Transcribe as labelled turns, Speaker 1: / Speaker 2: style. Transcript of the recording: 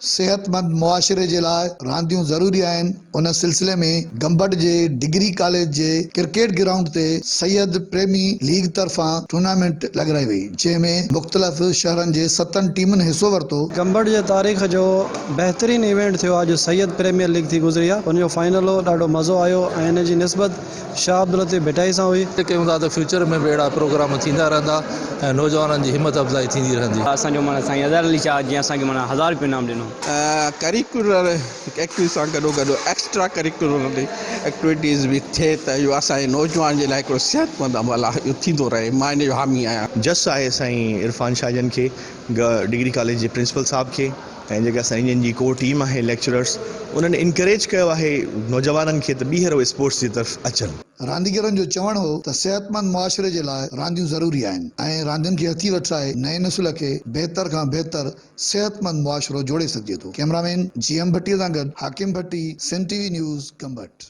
Speaker 1: सेहतमंद मुआशरे जे लाइ रांदियूं ज़रूरी आहिनि। उन सिलसिले में गंबट जे डिग्री कॉलेज जे क्रिकेट ग्राउंड ते सैयद प्रेमी लीग तरफ़ां टूर्नामेंट लॻाई वई, जंहिंमें मुख़्तलिफ़ शहरनि जे 7 टीमुनि हिसो वरितो।
Speaker 2: गंबट जे तारीख़ जो बहितरीन इवेंट थियो अॼु सैयद प्रीमियर लीग थी गुज़री आहे। उनजो फाइनल हो, ॾाढो मज़ो आयो ऐं हिन जी निस्बत शाह अब्दुल लतीफ़ भिटाई सां हुई।
Speaker 3: कयूं था त फ्यूचर में बि अहिड़ा प्रोग्राम थींदा रहंदा ऐं नौजवाननि जी हिम्मत अफ़ज़ाई थींदी रहंदी।
Speaker 4: असांजो माना साईं अज़हर अली शाह जीअं असांखे माना 1000 रुपया इनाम ॾिनो।
Speaker 5: करिकुलर एक्टिविटी सां गॾोगॾु एक्स्ट्रा करिकुलर एक्टिविटीज़ बि थिए त इहो असांजे नौजवान जे लाइ हिकिड़ो सिहतमंद अमल आहे, इहो थींदो रहे। मां इन जो हामी आहियां।
Speaker 6: जस आहे साईं इरफान शाहजन खे, डिग्री कॉलेज जे प्रिंसिपल साहब खे, ऐं जेका साईं जन जी को टीम आहे लेक्चरर्स, उन्हनि इनकरेज कयो आहे नौजवाननि खे त ॿीहर स्पोर्ट्स जी तरफ़ अचनि।
Speaker 1: रांदीगरनि जो चवणु हो त सेहतमंद मुआशरे जे लाइ रांदियूं ज़रूरी आहिनि ऐं रांदियुनि खे हथी वठाए नए नस्ल खे बहितर खां बहितर सेहतमंद मुआशरो जोड़े सघिजे थो। कैमरामैन GM भट्टीअ सां गॾु हाकिम भट्टी, सिंध TV न्यूज़, गंबट।